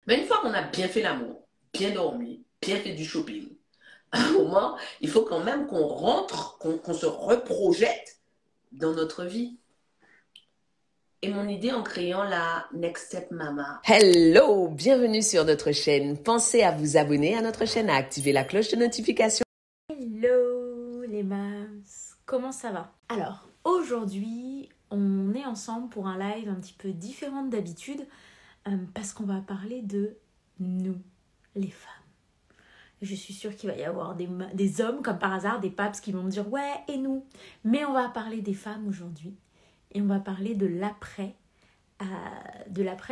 Mais une fois qu'on a bien fait l'amour, bien dormi, bien fait du shopping, à un moment, il faut quand même qu'on rentre, qu'on se reprojette dans notre vie. Et mon idée en créant la Next Step Mama. Hello, bienvenue sur notre chaîne. Pensez à vous abonner à notre chaîne, à activer la cloche de notification. Hello les mams, comment ça va? Alors, aujourd'hui, on est ensemble pour un live un petit peu différent d'habitude parce qu'on va parler de nous, les femmes. Je suis sûre qu'il va y avoir des hommes, comme par hasard, des paps qui vont me dire « Ouais, et nous ?» Mais on va parler des femmes aujourd'hui et on va parler de l'après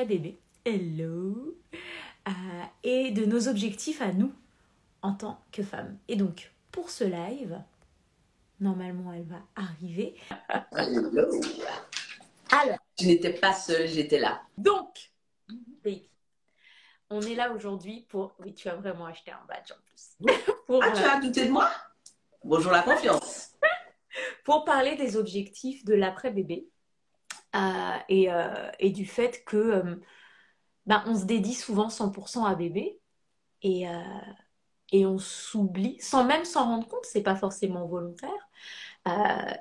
bébé. Hello et de nos objectifs à nous en tant que femmes. Et donc, pour ce live, normalement, elle va arriver. Hello. Alors, Tu n'étais pas seule, j'étais là. donc, baby, on est là aujourd'hui pour... Oui, tu as vraiment acheté un badge en plus. Tu as douté de moi? Bonjour la confiance. Pour parler des objectifs de l'après-bébé et du fait que on se dédie souvent 100% à bébé et on s'oublie, sans même s'en rendre compte, c'est pas forcément volontaire.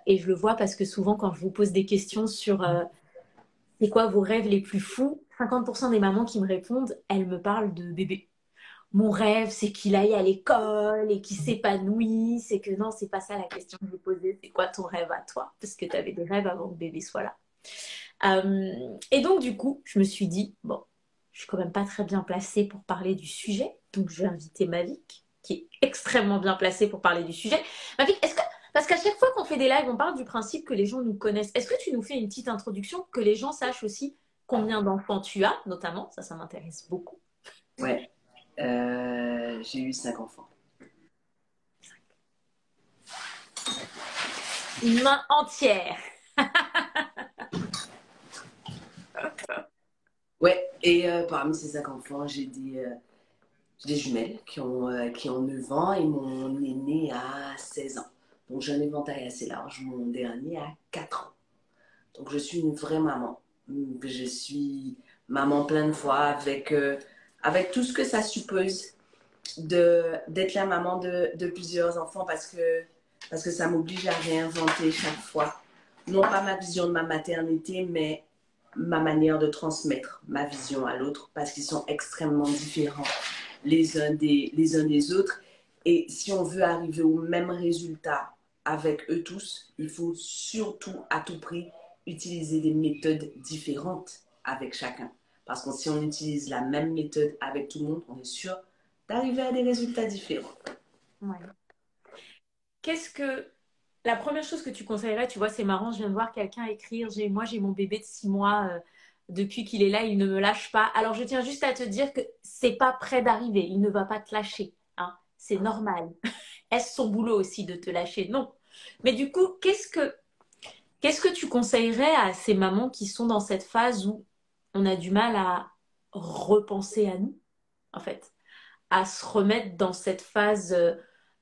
Et je le vois parce que souvent, quand je vous pose des questions sur c'est quoi vos rêves les plus fous, 50% des mamans qui me répondent, elles me parlent de bébé. Mon rêve, c'est qu'il aille à l'école et qu'il s'épanouisse. Et que non, c'est pas ça la question que je vous posais. C'est quoi ton rêve à toi? Parce que tu avais des rêves avant que bébé soit là. Et donc, du coup, je me suis dit, bon, je suis quand même pas très bien placée pour parler du sujet. Donc, je vais inviter Mavic, qui est extrêmement bien placée pour parler du sujet. Mavic, est-ce que... Parce qu'à chaque fois qu'on fait des lives, on parle du principe que les gens nous connaissent. Est-ce que tu nous fais une petite introduction, que les gens sachent aussi combien d'enfants tu as, notamment? Ça m'intéresse beaucoup. Ouais, j'ai eu 5 enfants. Une main entière. Ouais, et parmi ces 5 enfants, j'ai des jumelles qui ont 9 ans et mon aîné a 16 ans. Donc j'ai un éventail assez large. Mon dernier a 4 ans. Donc je suis une vraie maman. Je suis maman plein de fois avec tout ce que ça suppose d'être la maman de plusieurs enfants parce que ça m'oblige à réinventer chaque fois. Non pas ma vision de ma maternité, mais ma manière de transmettre ma vision à l'autre parce qu'ils sont extrêmement différents les uns des autres. Et si on veut arriver au même résultat avec eux tous, il faut surtout à tout prix utiliser des méthodes différentes avec chacun. Parce que si on utilise la même méthode avec tout le monde, on est sûr d'arriver à des résultats différents. Ouais. Qu'est-ce que... La première chose que tu conseillerais, tu vois, c'est marrant, je viens de voir quelqu'un écrire, moi j'ai mon bébé de 6 mois, depuis qu'il est là, il ne me lâche pas. Alors je tiens juste à te dire que c'est pas près d'arriver, il ne va pas te lâcher, hein. C'est normal. Est-ce son boulot aussi de te lâcher? Non. Mais du coup, qu'est-ce que tu conseillerais à ces mamans qui sont dans cette phase où on a du mal à repenser à nous, en fait, à se remettre dans cette phase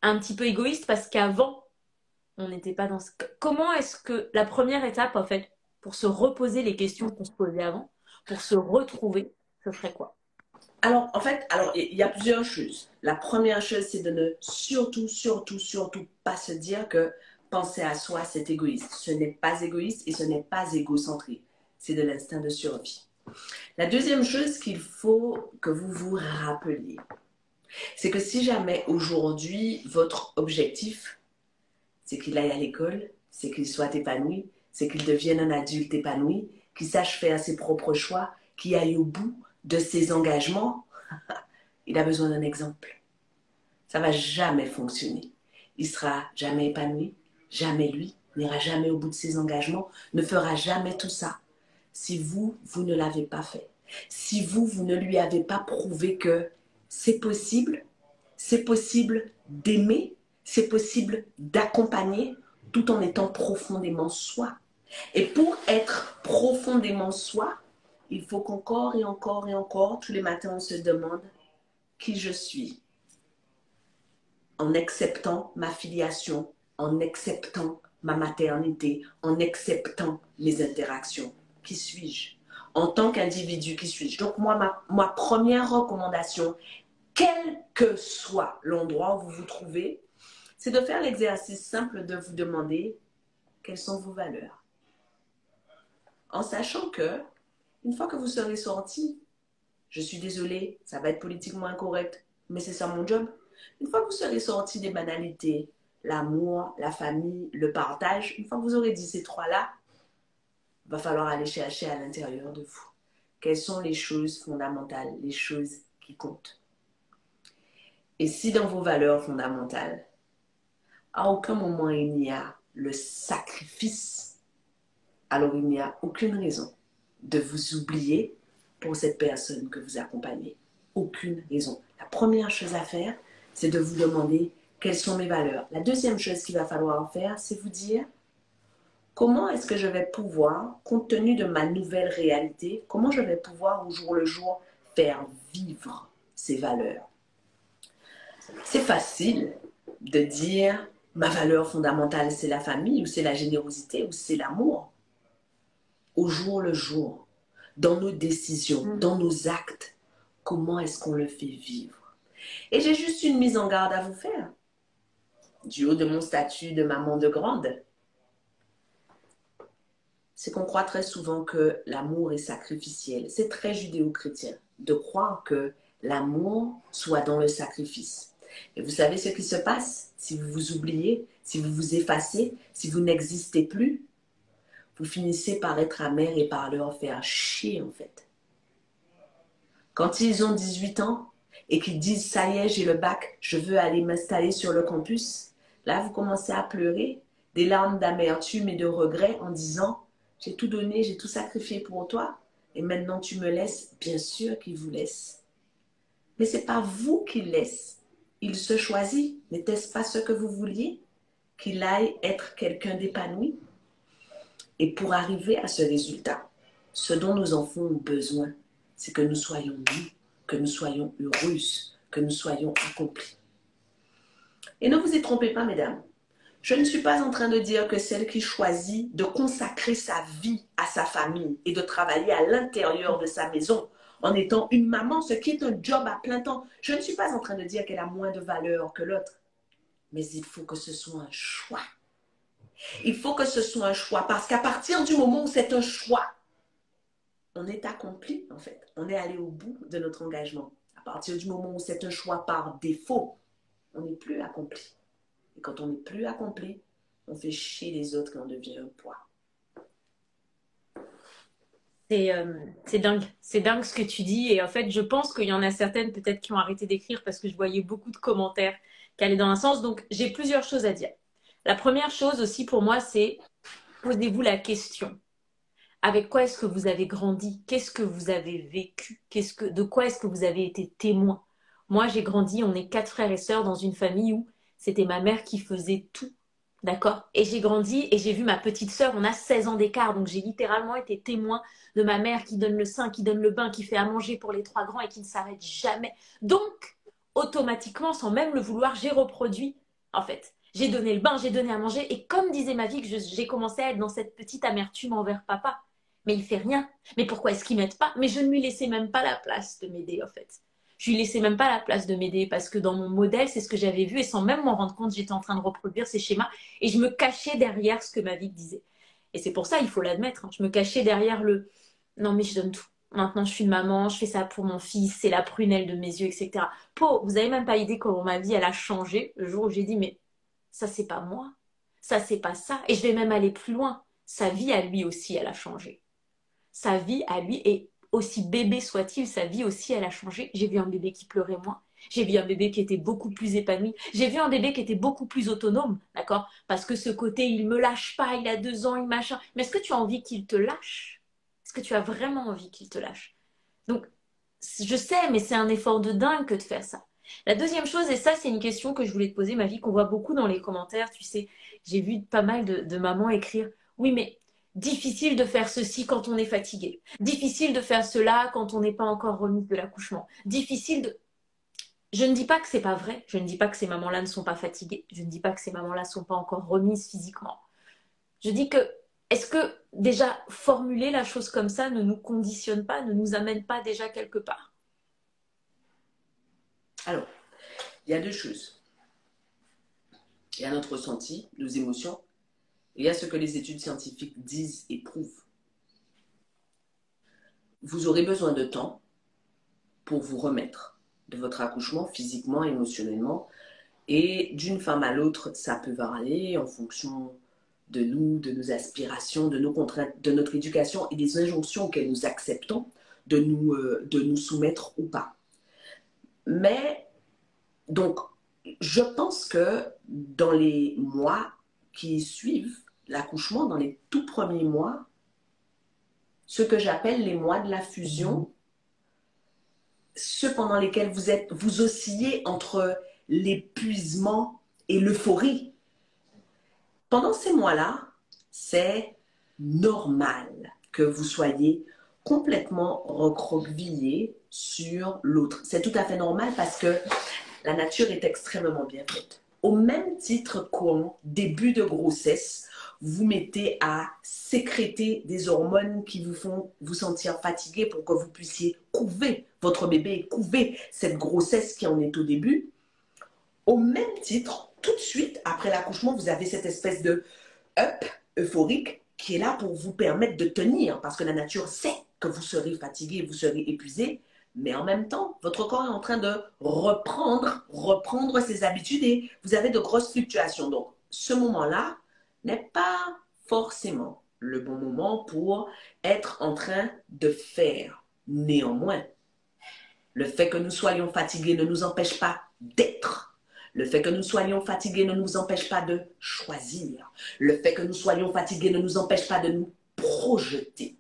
un petit peu égoïste parce qu'avant, on n'était pas dans ce... Comment est-ce que la première étape, en fait, pour se reposer les questions qu'on se posait avant, pour se retrouver, ce serait quoi? Alors, en fait, il y a plusieurs choses. La première chose, c'est de ne surtout pas se dire que penser à soi, c'est égoïste. Ce n'est pas égoïste et ce n'est pas égocentré. C'est de l'instinct de survie. La deuxième chose qu'il faut que vous vous rappeliez, c'est que si jamais aujourd'hui, votre objectif, c'est qu'il aille à l'école, c'est qu'il soit épanoui, c'est qu'il devienne un adulte épanoui, qu'il sache faire ses propres choix, qu'il aille au bout de ses engagements, il a besoin d'un exemple. Ça ne va jamais fonctionner. Il ne sera jamais épanoui, jamais lui, n'ira jamais au bout de ses engagements, ne fera jamais tout ça si vous ne l'avez pas fait. Si vous ne lui avez pas prouvé que c'est possible d'aimer, c'est possible d'accompagner tout en étant profondément soi. Et pour être profondément soi, il faut qu'encore et encore et encore, tous les matins, on se demande qui je suis, en acceptant ma filiation, en acceptant ma maternité, en acceptant mes interactions. Qui suis-je? en tant qu'individu qui suis-je. Donc moi, ma première recommandation, quel que soit l'endroit où vous vous trouvez, c'est de faire l'exercice simple de vous demander quelles sont vos valeurs. En sachant que, une fois que vous serez sorti, je suis désolée, ça va être politiquement incorrect, mais c'est ça mon job. Une fois que vous serez sorti des banalités, l'amour, la famille, le partage, une fois que vous aurez dit ces trois-là, il va falloir aller chercher à l'intérieur de vous. Quelles sont les choses fondamentales, les choses qui comptent. Et si dans vos valeurs fondamentales, à aucun moment il n'y a le sacrifice, alors il n'y a aucune raison de vous oublier pour cette personne que vous accompagnez. Aucune raison. La première chose à faire, c'est de vous demander quelles sont mes valeurs. La deuxième chose qu'il va falloir faire, c'est vous dire comment est-ce que je vais pouvoir, compte tenu de ma nouvelle réalité, comment je vais pouvoir au jour le jour faire vivre ces valeurs. C'est facile de dire ma valeur fondamentale, c'est la famille, ou c'est la générosité, ou c'est l'amour. Au jour le jour, dans nos décisions, dans nos actes, comment est-ce qu'on le fait vivre? Et j'ai juste une mise en garde à vous faire. Du haut de mon statut de maman de grande, c'est qu'on croit très souvent que l'amour est sacrificiel. C'est très judéo-chrétien de croire que l'amour soit dans le sacrifice. Et vous savez ce qui se passe si vous vous oubliez, si vous vous effacez, si vous n'existez plus? Vous finissez par être amer et par leur faire chier en fait. Quand ils ont 18 ans et qu'ils disent « ça y est, j'ai le bac, je veux aller m'installer sur le campus », là vous commencez à pleurer, des larmes d'amertume et de regret en disant « j'ai tout donné, j'ai tout sacrifié pour toi et maintenant tu me laisses ». Bien sûr qu'il vous laisse. Mais ce n'est pas vous qu'il laisse. Il se choisit. N'était-ce pas ce que vous vouliez? Qu'il aille être quelqu'un d'épanoui? Et pour arriver à ce résultat, ce dont nos enfants ont besoin, c'est que nous soyons nus, que nous soyons heureuses, que nous soyons accomplis. Et ne vous y trompez pas, mesdames. Je ne suis pas en train de dire que celle qui choisit de consacrer sa vie à sa famille et de travailler à l'intérieur de sa maison en étant une maman, ce qui est un job à plein temps, je ne suis pas en train de dire qu'elle a moins de valeur que l'autre. Mais il faut que ce soit un choix. Il faut que ce soit un choix parce qu'à partir du moment où c'est un choix, on est accompli en fait. On est allé au bout de notre engagement. À partir du moment où c'est un choix par défaut, on n'est plus accompli. Et quand on n'est plus accompli, on fait chier les autres et on devient un poids. C'est dingue. C'est dingue ce que tu dis. Et en fait, je pense qu'il y en a certaines peut-être qui ont arrêté d'écrire parce que je voyais beaucoup de commentaires qui allaient dans un sens. Donc, j'ai plusieurs choses à dire. La première chose aussi pour moi, c'est posez-vous la question. Avec quoi est-ce que vous avez grandi? Qu'est-ce que vous avez vécu? De quoi est-ce que vous avez été témoin? Moi, j'ai grandi, on est 4 frères et sœurs dans une famille où c'était ma mère qui faisait tout. D'accord? Et j'ai grandi et j'ai vu ma petite sœur, on a 16 ans d'écart, donc j'ai littéralement été témoin de ma mère qui donne le sein, qui donne le bain, qui fait à manger pour les 3 grands et qui ne s'arrête jamais. Donc, automatiquement, sans même le vouloir, j'ai reproduit, en fait. J'ai donné le bain, j'ai donné à manger et comme disait ma vie, que j'ai commencé à être dans cette petite amertume envers papa. Mais il fait rien. Mais pourquoi est-ce qu'il m'aide pas? Mais je ne lui laissais même pas la place de m'aider, en fait. Je lui laissais même pas la place de m'aider parce que dans mon modèle, c'est ce que j'avais vu et sans même m'en rendre compte, j'étais en train de reproduire ces schémas et je me cachais derrière ce que ma vie disait. Et c'est pour ça, il faut l'admettre, hein, je me cachais derrière le non mais je donne tout. Maintenant, je suis une maman, je fais ça pour mon fils, c'est la prunelle de mes yeux, etc. Vous avez même pas idée comment ma vie, elle a changé le jour où j'ai dit mais ça, c'est pas moi. Ça, c'est pas ça. Et je vais même aller plus loin. Sa vie à lui aussi, elle a changé. Sa vie à lui, et aussi bébé soit-il, sa vie aussi, elle a changé. J'ai vu un bébé qui pleurait moins. J'ai vu un bébé qui était beaucoup plus épanoui. J'ai vu un bébé qui était beaucoup plus autonome, d'accord? Parce que ce côté, il me lâche pas, il a 2 ans, il machin. Mais est-ce que tu as envie qu'il te lâche? Est-ce que tu as vraiment envie qu'il te lâche? Donc, je sais, mais c'est un effort de dingue que de faire ça. La deuxième chose, et ça, c'est une question que je voulais te poser, ma vie, qu'on voit beaucoup dans les commentaires, tu sais, j'ai vu pas mal de mamans écrire, oui, mais difficile de faire ceci quand on est fatigué. Difficile de faire cela quand on n'est pas encore remise de l'accouchement. Difficile de... Je ne dis pas que c'est pas vrai. Je ne dis pas que ces mamans-là ne sont pas fatiguées. Je ne dis pas que ces mamans-là ne sont pas encore remises physiquement. Je dis que est-ce que déjà formuler la chose comme ça ne nous conditionne pas, ne nous amène pas déjà quelque part? Alors, il y a deux choses. Il y a notre ressenti, nos émotions, et il y a ce que les études scientifiques disent et prouvent. Vous aurez besoin de temps pour vous remettre de votre accouchement physiquement, émotionnellement. Et d'une femme à l'autre, ça peut varier en fonction de nous, de nos aspirations, de nos contraintes, de notre éducation et des injonctions que nous acceptons de nous soumettre ou pas. Mais, donc, je pense que dans les mois qui suivent l'accouchement, dans les tout premiers mois, ce que j'appelle les mois de la fusion, ceux pendant lesquels vous oscillez entre l'épuisement et l'euphorie. Pendant ces mois-là, c'est normal que vous soyez complètement recroquevillé sur l'autre. C'est tout à fait normal parce que la nature est extrêmement bien faite. Au même titre qu'au début de grossesse, vous mettez à sécréter des hormones qui vous font vous sentir fatigué pour que vous puissiez couver votre bébé et couver cette grossesse qui en est au début. Au même titre, tout de suite, après l'accouchement, vous avez cette espèce de up euphorique qui est là pour vous permettre de tenir parce que la nature sait que vous serez fatigué, vous serez épuisé, mais en même temps, votre corps est en train de reprendre ses habitudes et vous avez de grosses fluctuations. Donc, ce moment-là n'est pas forcément le bon moment pour être en train de faire. Néanmoins, le fait que nous soyons fatigués ne nous empêche pas d'être. Le fait que nous soyons fatigués ne nous empêche pas de choisir. Le fait que nous soyons fatigués ne nous empêche pas de nous projeter.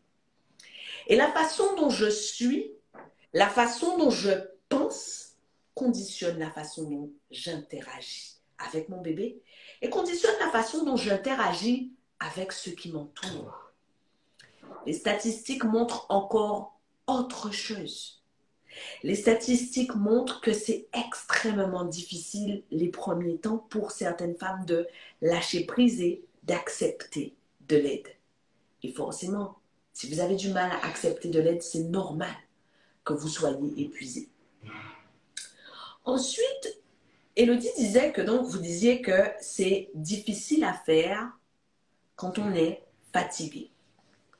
Et la façon dont je suis, la façon dont je pense, conditionne la façon dont j'interagis avec mon bébé et conditionne la façon dont j'interagis avec ceux qui m'entourent. Les statistiques montrent encore autre chose. Les statistiques montrent que c'est extrêmement difficile les premiers temps pour certaines femmes de lâcher prise et d'accepter de l'aide. Et forcément, si vous avez du mal à accepter de l'aide, c'est normal que vous soyez épuisé. Ensuite, Élodie disait que donc vous disiez que c'est difficile à faire quand on est fatigué.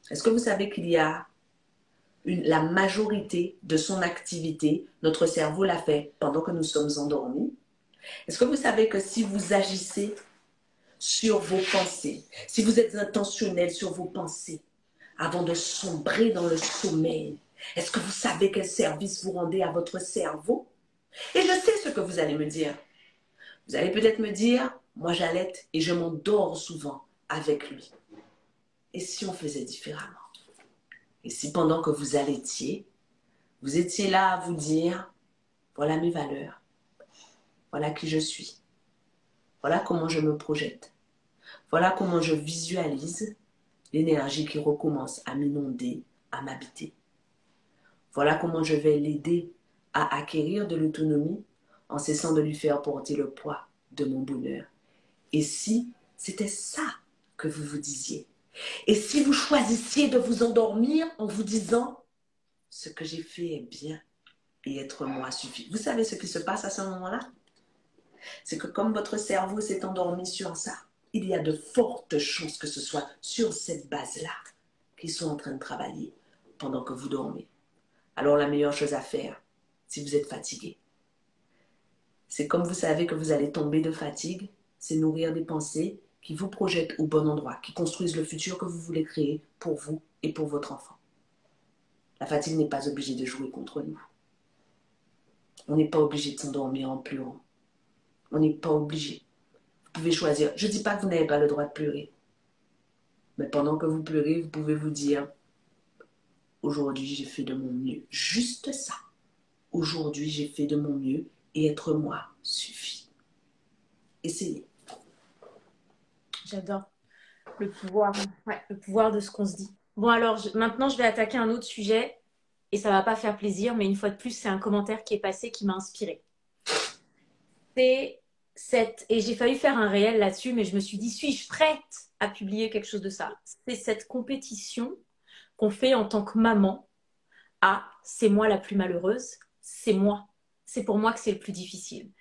Est-ce que vous savez qu'il y a la majorité de son activité, notre cerveau l'a fait pendant que nous sommes endormis? Est-ce que vous savez que si vous agissez sur vos pensées, si vous êtes intentionnel sur vos pensées avant de sombrer dans le sommeil, est-ce que vous savez quel service vous rendez à votre cerveau? Et je sais ce que vous allez me dire. Vous allez peut-être me dire, moi j'allaite et je m'endors souvent avec lui. Et si on faisait différemment? Et si pendant que vous allaitiez, vous étiez là à vous dire, voilà mes valeurs, voilà qui je suis, voilà comment je me projette, voilà comment je visualise l'énergie qui recommence à m'inonder, à m'habiter. Voilà comment je vais l'aider à acquérir de l'autonomie en cessant de lui faire porter le poids de mon bonheur. Et si c'était ça que vous vous disiez? Et si vous choisissiez de vous endormir en vous disant « ce que j'ai fait est bien et être moi suffit ». Vous savez ce qui se passe à ce moment-là? C'est que comme votre cerveau s'est endormi sur ça, il y a de fortes chances que ce soit sur cette base-là qu'ils sont en train de travailler pendant que vous dormez. Alors la meilleure chose à faire, si vous êtes fatigué, c'est comme vous savez que vous allez tomber de fatigue, c'est nourrir des pensées qui vous projettent au bon endroit, qui construisent le futur que vous voulez créer pour vous et pour votre enfant. La fatigue n'est pas obligée de jouer contre nous. On n'est pas obligé de s'endormir en pleurant. On n'est pas obligé. Vous pouvez choisir. Je ne dis pas que vous n'avez pas le droit de pleurer. Mais pendant que vous pleurez, vous pouvez vous dire « Aujourd'hui, j'ai fait de mon mieux. » Juste ça. Aujourd'hui, j'ai fait de mon mieux et être moi suffit. Essayez. J'adore le pouvoir de ce qu'on se dit. Bon, alors maintenant, je vais attaquer un autre sujet et ça va pas faire plaisir, mais une fois de plus, c'est un commentaire qui est passé qui m'a inspirée. C'est Et j'ai failli faire un réel là-dessus, mais je me suis dit, suis-je prête à publier quelque chose de ça? C'est cette compétition qu'on fait en tant que maman. Ah, c'est moi la plus malheureuse, c'est moi. C'est pour moi que c'est le plus difficile.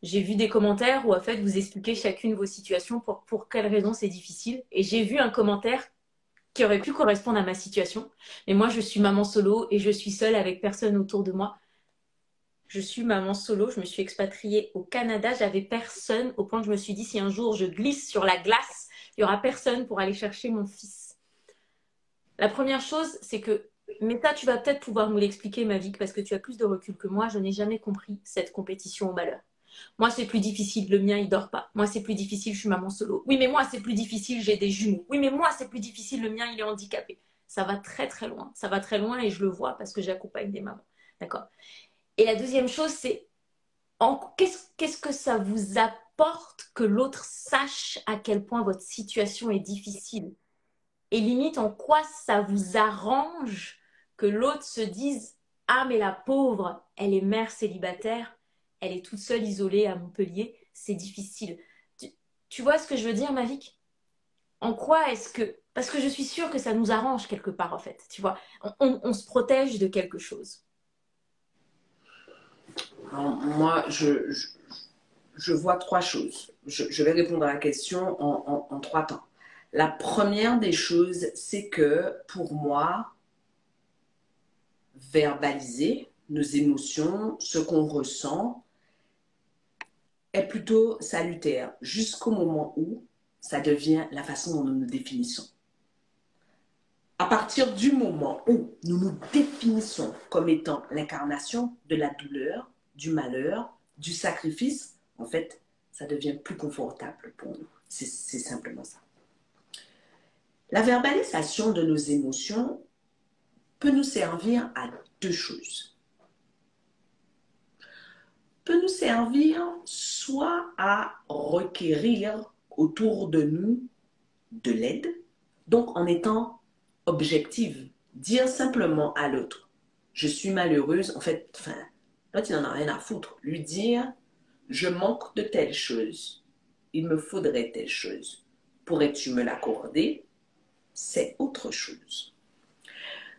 J'ai vu des commentaires où en fait vous expliquez chacune vos situations pour quelles raisons c'est difficile. Et j'ai vu un commentaire qui aurait pu correspondre à ma situation. Mais moi, je suis maman solo et je suis seule avec personne autour de moi. Je suis maman solo, je me suis expatriée au Canada, j'avais personne au point que je me suis dit si un jour je glisse sur la glace, il y aura personne pour aller chercher mon fils. La première chose, c'est que, mais ça tu vas peut-être pouvoir me l'expliquer Mavic parce que tu as plus de recul que moi, je n'ai jamais compris cette compétition au malheur. Moi, c'est plus difficile, le mien, il dort pas. Moi, c'est plus difficile, je suis maman solo. Oui, mais moi, c'est plus difficile, j'ai des jumeaux. Oui, mais moi, c'est plus difficile, le mien, il est handicapé. Ça va très, très loin. Ça va très loin et je le vois parce que j'accompagne des mamans. D'accord? Et la deuxième chose, c'est qu'est-ce que ça vous apporte que l'autre sache à quel point votre situation est difficile? Et limite, en quoi ça vous arrange que l'autre se dise, ah, mais la pauvre, elle est mère célibataire, elle est toute seule isolée à Montpellier, c'est difficile. Tu vois ce que je veux dire, Mavic? En quoi est-ce que... Parce que je suis sûre que ça nous arrange quelque part, en fait. Tu vois, on se protège de quelque chose. Alors, moi, je vois trois choses. Je vais répondre à la question en trois temps. La première des choses, c'est que pour moi, verbaliser nos émotions, ce qu'on ressent, est plutôt salutaire jusqu'au moment où ça devient la façon dont nous nous définissons. À partir du moment où nous nous définissons comme étant l'incarnation de la douleur, du malheur, du sacrifice, en fait, ça devient plus confortable pour nous. C'est simplement ça. La verbalisation de nos émotions peut nous servir à deux choses. Peut nous servir soit à requérir autour de nous de l'aide, donc en étant objective, dire simplement à l'autre, je suis malheureuse, en fait, l'autre il n'en a rien à foutre, lui dire, je manque de telle chose, il me faudrait telle chose, pourrais-tu me l'accorder? C'est autre chose.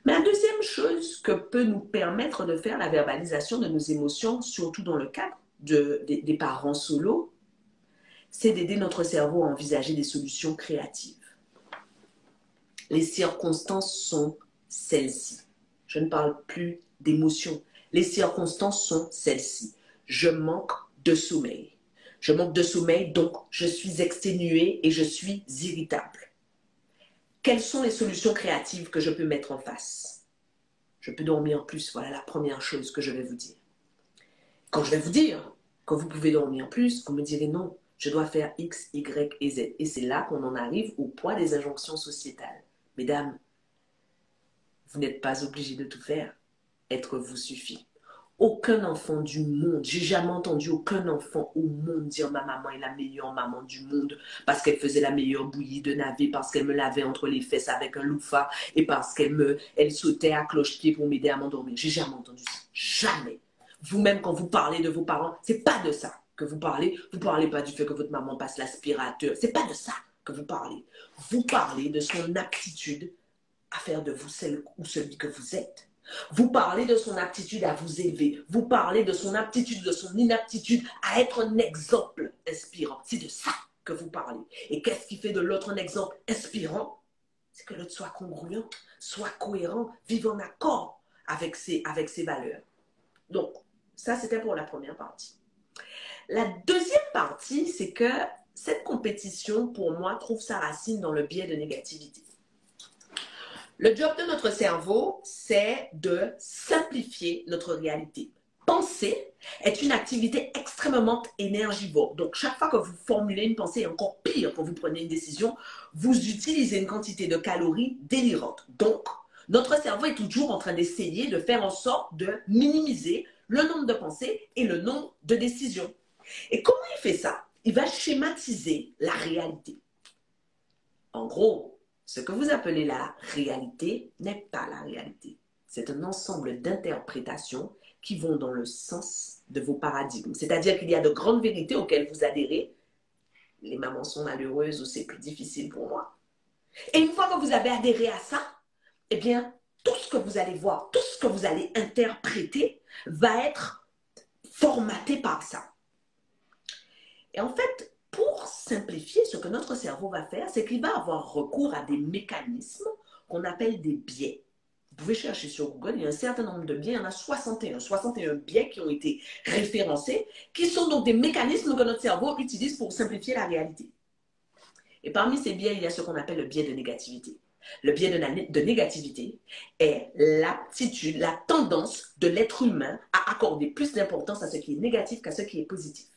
Mais la deuxième chose que peut nous permettre de faire la verbalisation de nos émotions, surtout dans le cadre des parents solos, c'est d'aider notre cerveau à envisager des solutions créatives. Les circonstances sont celles-ci. Je ne parle plus d'émotions. Les circonstances sont celles-ci. Je manque de sommeil. Je manque de sommeil, donc je suis exténuée et je suis irritable. Quelles sont les solutions créatives que je peux mettre en face? Je peux dormir plus. Voilà la première chose que je vais vous dire. Quand je vais vous dire que vous pouvez dormir plus, vous me direz non, je dois faire X, Y et Z. Et c'est là qu'on en arrive au poids des injonctions sociétales. Mesdames, vous n'êtes pas obligés de tout faire. Être vous suffit. Aucun enfant du monde, j'ai jamais entendu aucun enfant au monde dire ma maman est la meilleure maman du monde parce qu'elle faisait la meilleure bouillie de navet, parce qu'elle me lavait entre les fesses avec un loofah et parce qu'elle sautait à cloche-pied pour m'aider à m'endormir. J'ai jamais entendu ça. Jamais. Vous-même, quand vous parlez de vos parents, c'est pas de ça que vous parlez. Vous parlez pas du fait que votre maman passe l'aspirateur. C'est pas de ça que vous parlez. Vous parlez de son aptitude à faire de vous celle ou celui que vous êtes. Vous parlez de son aptitude à vous élever. Vous parlez de son aptitude, de son inaptitude à être un exemple inspirant. C'est de ça que vous parlez. Et qu'est-ce qui fait de l'autre un exemple inspirant? C'est que l'autre soit congruent, soit cohérent, vive en accord avec ses valeurs. Donc, ça, c'était pour la première partie. La deuxième partie, c'est que cette compétition, pour moi, trouve sa racine dans le biais de négativité. Le job de notre cerveau, c'est de simplifier notre réalité. Penser est une activité extrêmement énergivore. Donc, chaque fois que vous formulez une pensée, et encore pire quand vous prenez une décision, vous utilisez une quantité de calories délirante. Donc, notre cerveau est toujours en train d'essayer de faire en sorte de minimiser le nombre de pensées et le nombre de décisions. Et comment il fait ça? Il va schématiser la réalité. En gros, ce que vous appelez la réalité n'est pas la réalité. C'est un ensemble d'interprétations qui vont dans le sens de vos paradigmes. C'est-à-dire qu'il y a de grandes vérités auxquelles vous adhérez. Les mamans sont malheureuses ou c'est plus difficile pour moi. Et une fois que vous avez adhéré à ça, eh bien, tout ce que vous allez voir, tout ce que vous allez interpréter va être formaté par ça. Et en fait, pour simplifier, ce que notre cerveau va faire, c'est qu'il va avoir recours à des mécanismes qu'on appelle des biais. Vous pouvez chercher sur Google, il y a un certain nombre de biais, il y en a 61 biais qui ont été référencés, qui sont donc des mécanismes que notre cerveau utilise pour simplifier la réalité. Et parmi ces biais, il y a ce qu'on appelle le biais de négativité. Le biais de négativité est l'aptitude, la tendance de l'être humain à accorder plus d'importance à ce qui est négatif qu'à ce qui est positif.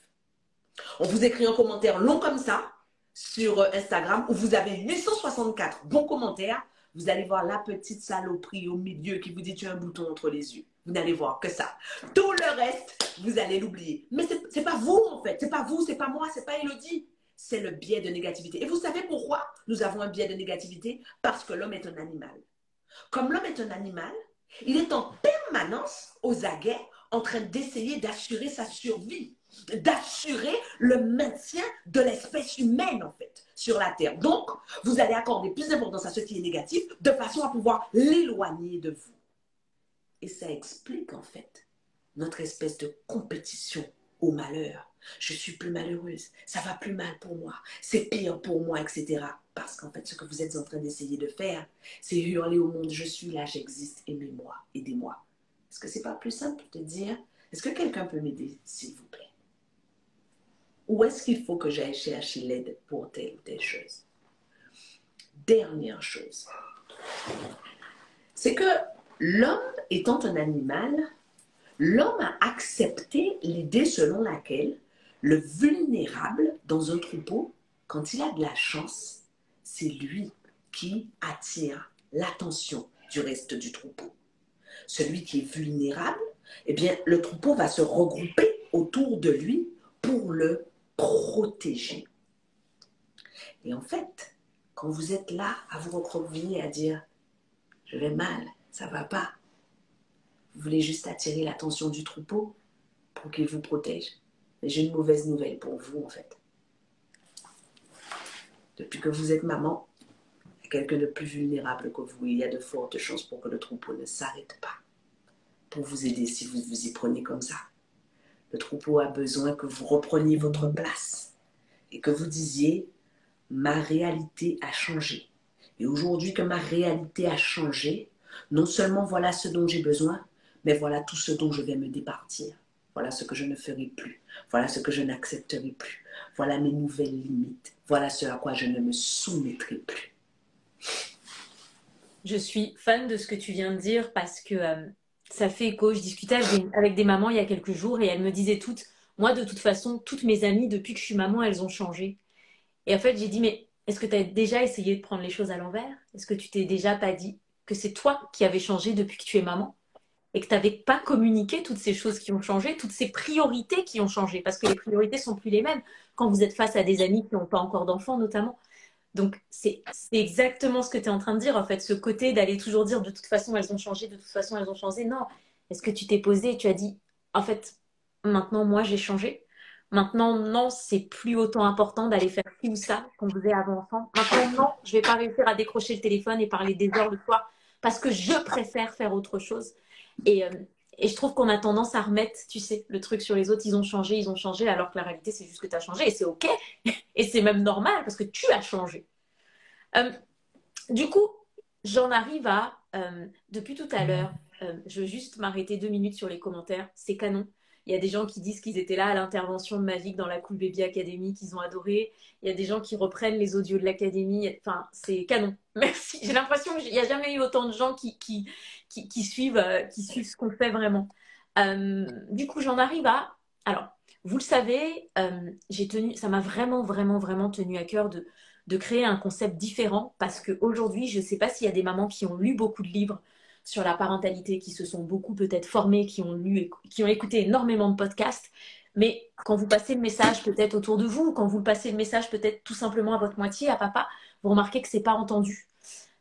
On vous écrit un commentaire long comme ça sur Instagram où vous avez 864 bons commentaires. Vous allez voir la petite saloperie au milieu qui vous dit tu as un bouton entre les yeux. Vous n'allez voir que ça. Tout le reste, vous allez l'oublier. Mais c'est pas vous en fait. C'est pas vous, c'est pas moi, c'est pas Élodie. C'est le biais de négativité. Et vous savez pourquoi nous avons un biais de négativité? Parce que l'homme est un animal. Comme l'homme est un animal, il est en permanence aux aguets en train d'essayer d'assurer sa survie, d'assurer le maintien de l'espèce humaine en fait sur la Terre. Donc, vous allez accorder plus d'importance à ce qui est négatif de façon à pouvoir l'éloigner de vous. Et ça explique en fait notre espèce de compétition au malheur. Je suis plus malheureuse, ça va plus mal pour moi, c'est pire pour moi, etc. Parce qu'en fait, ce que vous êtes en train d'essayer de faire, c'est hurler au monde, je suis là, j'existe, aimez-moi, aidez-moi. Est-ce que c'est pas plus simple de dire, est-ce que quelqu'un peut m'aider, s'il vous plaît? Ou est-ce qu'il faut que j'aille chercher l'aide pour telle ou telle chose? Dernière chose, c'est que l'homme étant un animal, l'homme a accepté l'idée selon laquelle le vulnérable dans un troupeau, quand il a de la chance, c'est lui qui attire l'attention du reste du troupeau. Celui qui est vulnérable, eh bien, le troupeau va se regrouper autour de lui pour le protéger. Et en fait, quand vous êtes là à vous recroqueviller, à dire « je vais mal, ça va pas », vous voulez juste attirer l'attention du troupeau pour qu'il vous protège. Mais j'ai une mauvaise nouvelle pour vous, en fait. Depuis que vous êtes maman, il y a quelqu'un de plus vulnérable que vous. Il y a de fortes chances pour que le troupeau ne s'arrête pas pour vous aider si vous vous y prenez comme ça. Le troupeau a besoin que vous repreniez votre place et que vous disiez « ma réalité a changé ». Et aujourd'hui que ma réalité a changé, non seulement voilà ce dont j'ai besoin, mais voilà tout ce dont je vais me départir. Voilà ce que je ne ferai plus. Voilà ce que je n'accepterai plus. Voilà mes nouvelles limites. Voilà ce à quoi je ne me soumettrai plus. Je suis fan de ce que tu viens de dire parce que ça fait écho. Je discutais avec des mamans il y a quelques jours et elles me disaient toutes, moi de toute façon, toutes mes amies, depuis que je suis maman, elles ont changé. Et en fait, j'ai dit, mais est-ce que tu as déjà essayé de prendre les choses à l'envers? Est-ce que tu t'es déjà pas dit que c'est toi qui avais changé depuis que tu es maman? Et que tu n'avais pas communiqué toutes ces choses qui ont changé, toutes ces priorités qui ont changé, parce que les priorités sont plus les mêmes quand vous êtes face à des amis qui n'ont pas encore d'enfants notamment. Donc c'est exactement ce que tu es en train de dire, en fait, ce côté d'aller toujours dire de toute façon elles ont changé, de toute façon elles ont changé. Non, est-ce que tu t'es posé et tu as dit, en fait, maintenant moi j'ai changé. Maintenant, non, c'est plus autant important d'aller faire ci ou ça qu'on faisait avant enfant. Maintenant, non, je vais pas réussir à décrocher le téléphone et parler des heures le soir parce que je préfère faire autre chose. Et je trouve qu'on a tendance à remettre, tu sais, le truc sur les autres, ils ont changé, alors que la réalité, c'est juste que tu as changé. Et c'est OK. Et c'est même normal parce que tu as changé. Du coup, j'en arrive à, depuis tout à l'heure, je veux juste m'arrêter 2 minutes sur les commentaires. C'est canon. Il y a des gens qui disent qu'ils étaient là à l'intervention de Mavic dans la Cool Baby Academy, qu'ils ont adoré. Il y a des gens qui reprennent les audios de l'académie. Enfin, c'est canon. Merci. J'ai l'impression qu'il n'y a jamais eu autant de gens qui suivent ce qu'on fait vraiment. Du coup, j'en arrive à... Alors, vous le savez, ça m'a vraiment, vraiment, vraiment tenu à cœur de créer un concept différent parce qu'aujourd'hui, je ne sais pas s'il y a des mamans qui ont lu beaucoup de livres sur la parentalité, qui se sont beaucoup peut-être formées, qui ont écouté énormément de podcasts. Mais quand vous passez le message peut-être autour de vous, quand vous passez le message peut-être tout simplement à votre moitié, à papa, vous remarquez que ce n'est pas entendu.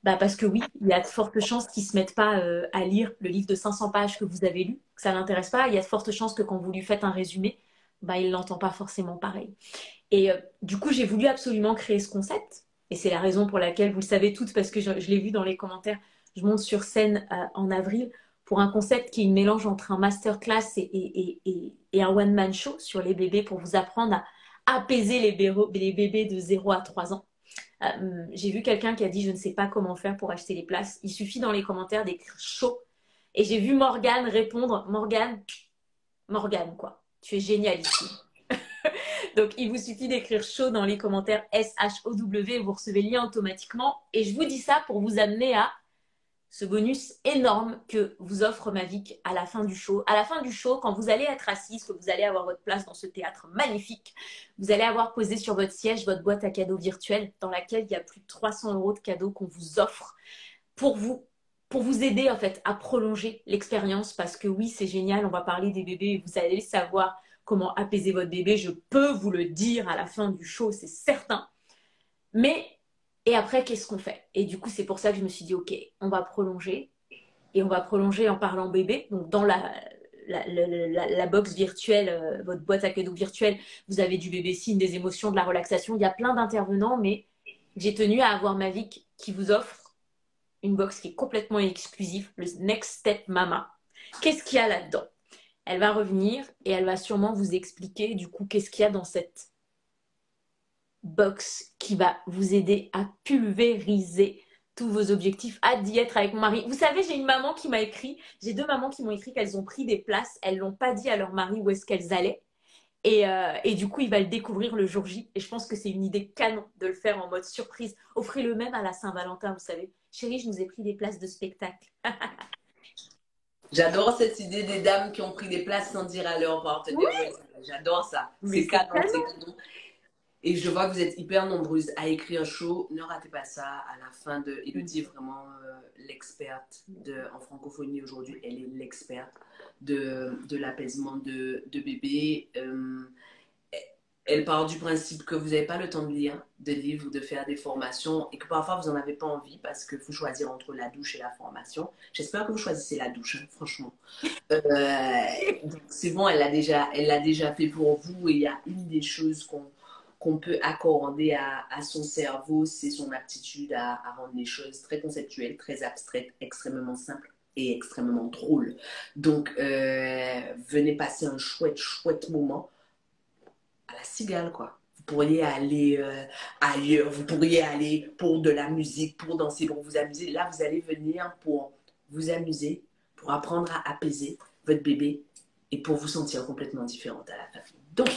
Bah parce que oui, il y a de fortes chances qu'ils ne se mettent pas à lire le livre de 500 pages que vous avez lu, que ça ne l'intéresse pas. Il y a de fortes chances que quand vous lui faites un résumé, bah, il ne l'entend pas forcément pareil. Et du coup, j'ai voulu absolument créer ce concept. Et c'est la raison pour laquelle, vous le savez toutes, parce que je l'ai vu dans les commentaires, je monte sur scène en avril pour un concept qui est une mélange entre un masterclass et un one-man show sur les bébés pour vous apprendre à apaiser les bébés de 0 à 3 ans. J'ai vu quelqu'un qui a dit je ne sais pas comment faire pour acheter les places. Il suffit dans les commentaires d'écrire chaud. Et j'ai vu Morgane répondre Morgane, quoi. Tu es génial ici. Donc, il vous suffit d'écrire chaud dans les commentaires SHOW et vous recevez le lien automatiquement. Et je vous dis ça pour vous amener à ce bonus énorme que vous offre Mavic à la fin du show. À la fin du show, quand vous allez être assise, que vous allez avoir votre place dans ce théâtre magnifique, vous allez avoir posé sur votre siège votre boîte à cadeaux virtuelle dans laquelle il y a plus de 300 € de cadeaux qu'on vous offre pour vous aider en fait à prolonger l'expérience parce que oui, c'est génial, on va parler des bébés et vous allez savoir comment apaiser votre bébé. Je peux vous le dire à la fin du show, c'est certain. Mais, et après, qu'est-ce qu'on fait? Et du coup, c'est pour ça que je me suis dit, ok, on va prolonger. Et on va prolonger en parlant bébé. Donc, dans la box virtuelle, votre boîte à cadeaux virtuelle, vous avez du bébé signe, des émotions, de la relaxation. Il y a plein d'intervenants, mais j'ai tenu à avoir Mavic qui vous offre une box qui est complètement exclusive, le Next Step Mama. Qu'est-ce qu'il y a là-dedans? Elle va revenir et elle va sûrement vous expliquer du coup qu'est-ce qu'il y a dans cette box qui va vous aider à pulvériser tous vos objectifs. Hâte d'y être avec mon mari. Vous savez, j'ai une maman qui m'a écrit, j'ai deux mamans qui m'ont écrit qu'elles ont pris des places, elles l'ont pas dit à leur mari où est-ce qu'elles allaient. Et du coup, il va le découvrir le jour J. Et je pense que c'est une idée canon de le faire en mode surprise. Offrez-le même à la Saint-Valentin, vous savez. Chérie, je nous ai pris des places de spectacle. J'adore cette idée des dames qui ont pris des places sans dire à leur partenaire. Oui, J'adore ça. mais C'est c'est canon, c'est canon. canon. Et je vois que vous êtes hyper nombreuses à écrire chaud. Ne ratez pas ça à la fin de. Elodie est vraiment l'experte en francophonie aujourd'hui. Elle est l'experte de l'apaisement de bébés. Elle part du principe que vous n'avez pas le temps de lire des livres ou de faire des formations et que parfois vous n'en avez pas envie parce qu'il faut choisir entre la douche et la formation. J'espère que vous choisissez la douche, hein, franchement. C'est bon, elle l'a déjà fait pour vous et il y a une des choses qu'on peut accorder à son cerveau, c'est son aptitude à rendre les choses très conceptuelles, très abstraites, extrêmement simples et extrêmement drôles. Donc, venez passer un chouette, chouette moment à la cigale, quoi. Vous pourriez aller ailleurs, vous pourriez aller pour de la musique, pour danser, pour vous amuser. Là, vous allez venir pour vous amuser, pour apprendre à apaiser votre bébé et pour vous sentir complètement différente à la fin. Donc,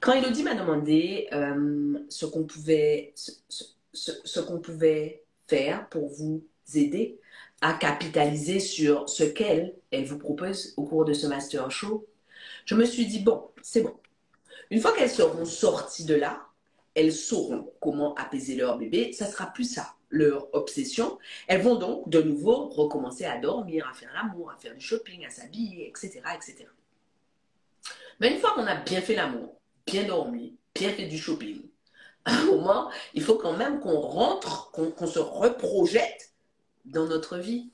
quand Elodie m'a demandé ce qu'on pouvait faire pour vous aider à capitaliser sur ce qu'elle vous propose au cours de ce master show, je me suis dit, bon, c'est bon. Une fois qu'elles seront sorties de là, elles sauront comment apaiser leur bébé. Ça sera plus ça, leur obsession. Elles vont donc de nouveau recommencer à dormir, à faire l'amour, à faire du shopping, à s'habiller, etc., etc. Mais une fois qu'on a bien fait l'amour, bien dormi, bien fait du shopping, à un moment, il faut quand même qu'on rentre, qu'on se reprojette dans notre vie.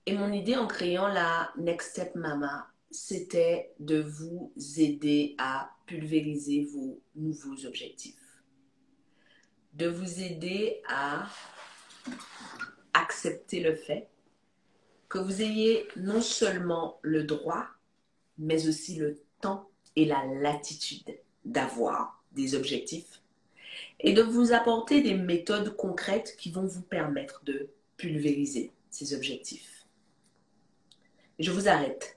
Et mon idée en créant la Next Step Mama, c'était de vous aider à pulvériser vos nouveaux objectifs. De vous aider à accepter le fait que vous ayez non seulement le droit, mais aussi le temps et la latitude d'avoir des objectifs et de vous apporter des méthodes concrètes qui vont vous permettre de pulvériser ces objectifs. Je vous arrête.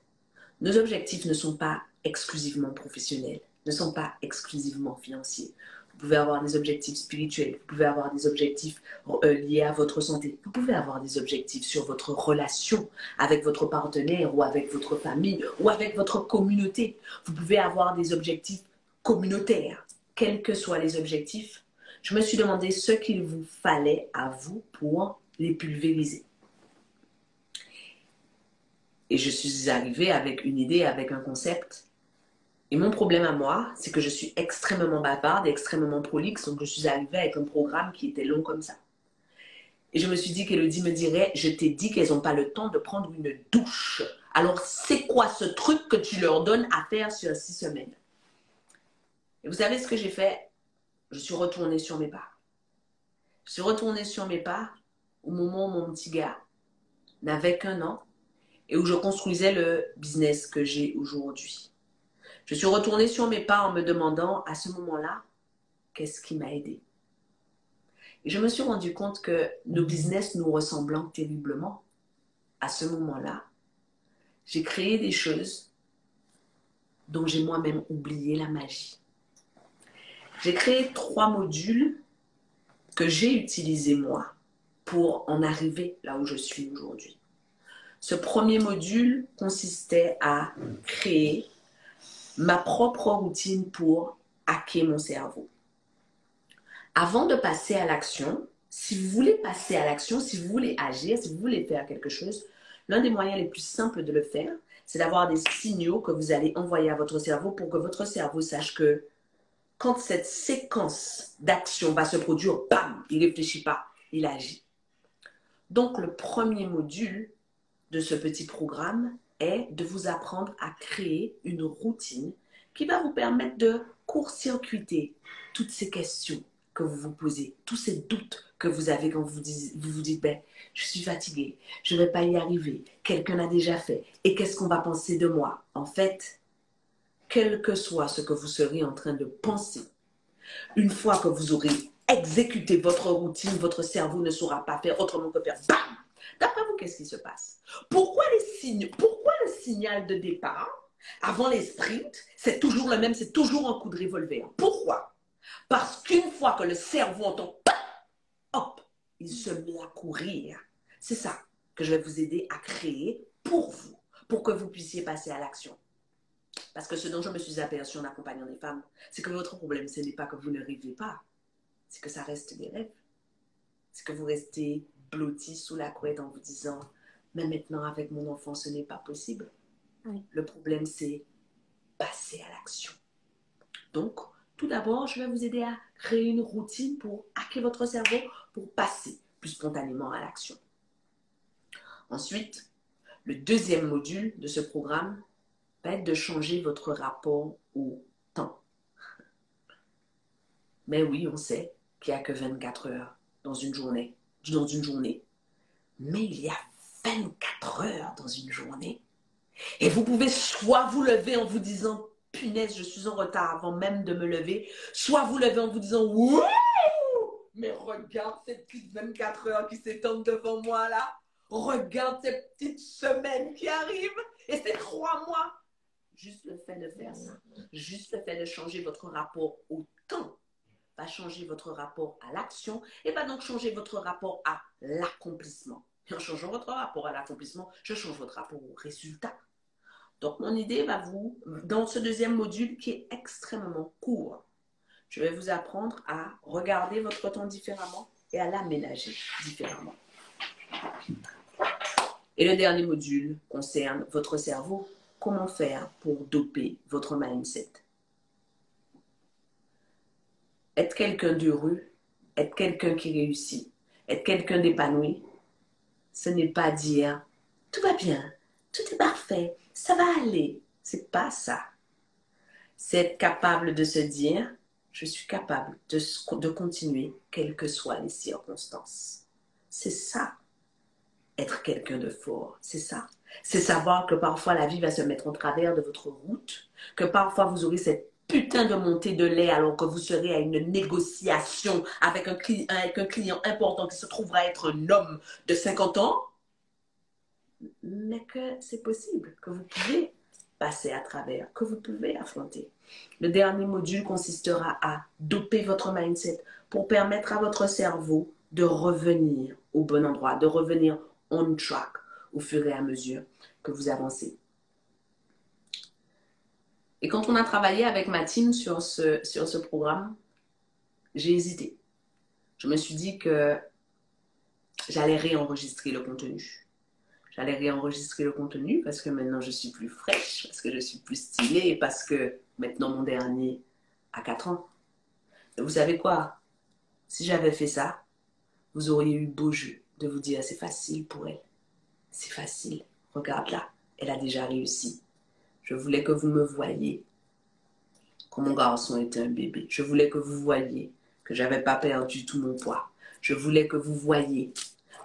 Nos objectifs ne sont pas exclusivement professionnels, ne sont pas exclusivement financiers. Vous pouvez avoir des objectifs spirituels, vous pouvez avoir des objectifs liés à votre santé, vous pouvez avoir des objectifs sur votre relation avec votre partenaire ou avec votre famille ou avec votre communauté. Vous pouvez avoir des objectifs communautaires. Quels que soient les objectifs, je me suis demandé ce qu'il vous fallait à vous pour les pulvériser. Et je suis arrivée avec une idée, avec un concept Et mon problème à moi, c'est que je suis extrêmement bavarde et extrêmement prolixe, donc je suis arrivée avec un programme qui était long comme ça. Et je me suis dit qu'Élodie me dirait, je t'ai dit qu'elles n'ont pas le temps de prendre une douche. Alors, c'est quoi ce truc que tu leur donnes à faire sur 6 semaines? Et vous savez ce que j'ai fait? Je suis retournée sur mes pas. Je suis retournée sur mes pas au moment où mon petit gars n'avait qu'1 an et où je construisais le business que j'ai aujourd'hui. Je suis retournée sur mes pas en me demandant à ce moment-là, qu'est-ce qui m'a aidée? Et je me suis rendu compte que nos business nous ressemblant terriblement, à ce moment-là, j'ai créé des choses dont j'ai moi-même oublié la magie. J'ai créé 3 modules que j'ai utilisés moi pour en arriver là où je suis aujourd'hui. Ce premier module consistait à créer ma propre routine pour hacker mon cerveau. Avant de passer à l'action, si vous voulez passer à l'action, si vous voulez agir, si vous voulez faire quelque chose, l'un des moyens les plus simples de le faire, c'est d'avoir des signaux que vous allez envoyer à votre cerveau pour que votre cerveau sache que quand cette séquence d'action va se produire, bam, il ne réfléchit pas, il agit. Donc, le premier module de ce petit programme est de vous apprendre à créer une routine qui va vous permettre de court-circuiter toutes ces questions que vous vous posez, tous ces doutes que vous avez quand vous vous dites, ben, je suis fatiguée, je ne vais pas y arriver, quelqu'un l'a déjà fait, et qu'est-ce qu'on va penser de moi? En fait, quel que soit ce que vous serez en train de penser, une fois que vous aurez exécuté votre routine, votre cerveau ne saura pas faire autrement que faire bam! D'après vous, qu'est-ce qui se passe? Pourquoi le signal de départ, avant les sprints, c'est toujours le même, c'est toujours un coup de revolver? Pourquoi? Parce qu'une fois que le cerveau entend pam, hop, il se met à courir. C'est ça que je vais vous aider à créer pour vous, pour que vous puissiez passer à l'action. Parce que ce dont je me suis aperçue en accompagnant les femmes, c'est que votre problème, ce n'est pas que vous ne rêvez pas, c'est que ça reste des rêves. C'est que vous restez blotti sous la couette en vous disant, mais maintenant avec mon enfant, ce n'est pas possible. Oui. Le problème, c'est passer à l'action. Donc, tout d'abord, je vais vous aider à créer une routine pour hacker votre cerveau, pour passer plus spontanément à l'action. Ensuite, le deuxième module de ce programme va être de changer votre rapport au temps. Mais oui, on sait qu'il n'y a que 24 heures dans une journée. Mais il y a 24 heures dans une journée. Et vous pouvez soit vous lever en vous disant « Punaise, je suis en retard avant même de me lever », soit vous lever en vous disant « Wouh! Mais regarde ces petites 24 heures qui s'étendent devant moi là. Regarde ces petites semaines qui arrivent. Et c'est 3 mois. » Juste le fait de faire ça, juste le fait de changer votre rapport au temps, va changer votre rapport à l'action et va donc changer votre rapport à l'accomplissement. Et en changeant votre rapport à l'accomplissement, je change votre rapport au résultat. Donc, mon idée va dans ce deuxième module qui est extrêmement court, je vais vous apprendre à regarder votre temps différemment et à l'aménager différemment. Et le dernier module concerne votre cerveau. Comment faire pour doper votre mindset? Être quelqu'un d'heureux, être quelqu'un qui réussit, être quelqu'un d'épanoui, ce n'est pas dire « tout va bien, tout est parfait, ça va aller ». C'est pas ça. C'est être capable de se dire « je suis capable de continuer quelles que soient les circonstances ». C'est ça, être quelqu'un de fort, c'est ça. C'est savoir que parfois la vie va se mettre en travers de votre route, que parfois vous aurez cette putain de montée de lait alors que vous serez à une négociation avec un client important qui se trouvera être un homme de 50 ans, mais que c'est possible, que vous pouvez passer à travers, que vous pouvez affronter. Le dernier module consistera à doper votre mindset pour permettre à votre cerveau de revenir au bon endroit, de revenir on track au fur et à mesure que vous avancez. Et quand on a travaillé avec ma team sur ce programme, j'ai hésité. Je me suis dit que j'allais réenregistrer le contenu. j'allais réenregistrer le contenu parce que maintenant je suis plus fraîche, parce que je suis plus stylée et parce que maintenant mon dernier a 4 ans. Et vous savez quoi? Si j'avais fait ça, vous auriez eu beau jeu de vous dire c'est facile pour elle. C'est facile. Regarde là, elle a déjà réussi. Je voulais que vous me voyiez quand mon garçon était un bébé. Je voulais que vous voyiez que j'avais pas perdu tout mon poids. Je voulais que vous voyiez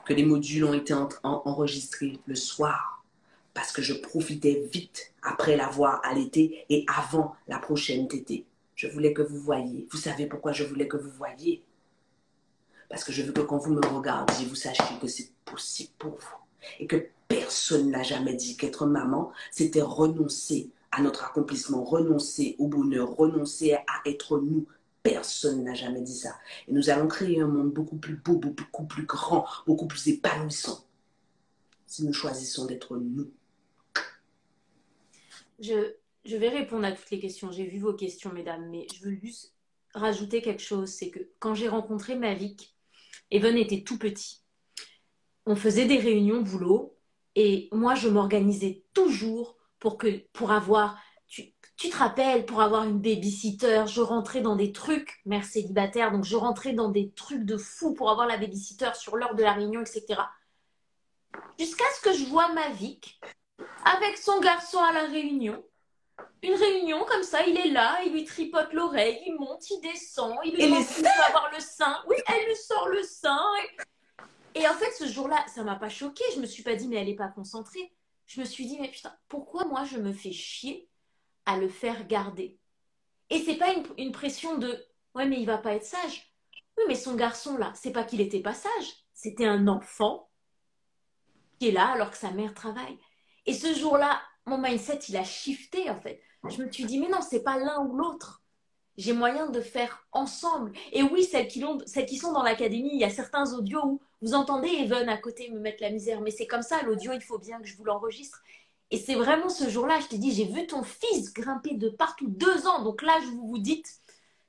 que les modules ont été enregistrés le soir parce que je profitais vite après l'avoir allaité et avant la prochaine tétée. Je voulais que vous voyiez. Vous savez pourquoi je voulais que vous voyiez? Parce que je veux que quand vous me regardiez, vous sachiez que c'est possible pour vous. Et que personne n'a jamais dit qu'être maman, c'était renoncer à notre accomplissement, renoncer au bonheur, renoncer à être nous. Personne n'a jamais dit ça. Et nous allons créer un monde beaucoup plus beau, beaucoup plus grand, beaucoup plus épanouissant. Si nous choisissons d'être nous. Je vais répondre à toutes les questions. J'ai vu vos questions, mesdames, mais je veux juste rajouter quelque chose. C'est que quand j'ai rencontré Mavic, Evan était tout petit. On faisait des réunions boulot et moi, je m'organisais toujours pour avoir, tu te rappelles, pour avoir une babysitter, je rentrais dans des trucs, mère célibataire, donc je rentrais dans des trucs de fou pour avoir la babysitter sur l'heure de la réunion, etc. Jusqu'à ce que je vois Mavic avec son garçon à la réunion. Une réunion comme ça, il est là, il lui tripote l'oreille, il monte, il descend, il lui demande s'il peut avoir le sein. Oui, elle lui sort le sein. Et en fait, ce jour-là, ça m'a pas choquée. Je me suis pas dit, mais elle est pas concentrée. Je me suis dit, mais putain, pourquoi moi je me fais chier à le faire garder? Et c'est pas une pression de, ouais, mais il va pas être sage. Oui, mais son garçon là, c'est pas qu'il était pas sage. C'était un enfant qui est là alors que sa mère travaille. Et ce jour-là, mon mindset, il a shifté en fait. Je me suis dit, mais non, c'est pas l'un ou l'autre. J'ai moyen de faire ensemble. Et oui, celles qui sont dans l'académie, il y a certains audios où vous entendez Even à côté me mettre la misère. Mais c'est comme ça, l'audio, il faut bien que je vous l'enregistre. Et c'est vraiment ce jour-là, je t'ai dit, j'ai vu ton fils grimper de partout, 2 ans. Donc là, je vous dites,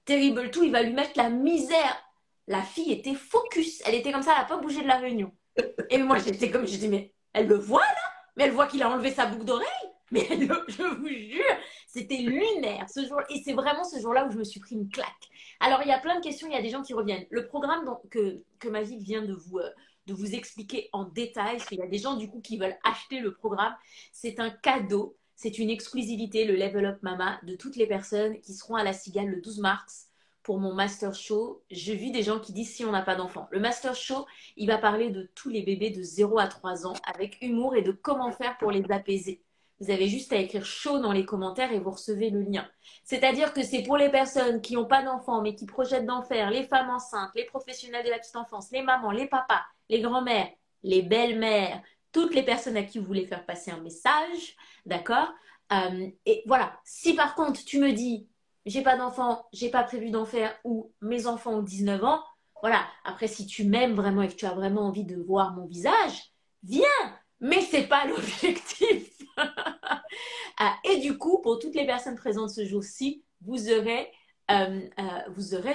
Terrible tout, il va lui mettre la misère. La fille était focus. Elle était comme ça, elle n'a pas bougé de la réunion. Et moi, j'étais comme, je dis, mais elle le voit là? Mais elle voit qu'il a enlevé sa boucle d'oreille? Mais je vous jure, c'était lunaire ce jour. Et c'est vraiment ce jour-là où je me suis pris une claque. Alors, il y a plein de questions, il y a des gens qui reviennent. Le programme que Mavic vient de vous expliquer en détail, parce qu'il y a des gens du coup qui veulent acheter le programme, c'est un cadeau, c'est une exclusivité, le Level Up Mama, de toutes les personnes qui seront à la Cigale le 12 mars pour mon Master Show. J'ai vu des gens qui disent si on n'a pas d'enfant. Le Master Show, il va parler de tous les bébés de 0 à 3 ans avec humour et de comment faire pour les apaiser. Vous avez juste à écrire chaud dans les commentaires et vous recevez le lien. C'est-à-dire que c'est pour les personnes qui n'ont pas d'enfants mais qui projettent d'en faire, les femmes enceintes, les professionnels de la petite enfance, les mamans, les papas, les grands-mères, les belles-mères, toutes les personnes à qui vous voulez faire passer un message, d'accord? Et voilà. Si par contre tu me dis j'ai pas d'enfants, j'ai pas prévu d'en faire ou mes enfants ont 19 ans, voilà. Après, si tu m'aimes vraiment et que tu as vraiment envie de voir mon visage, viens! Mais c'est pas l'objectif. Et du coup, pour toutes les personnes présentes ce jour-ci, vous aurez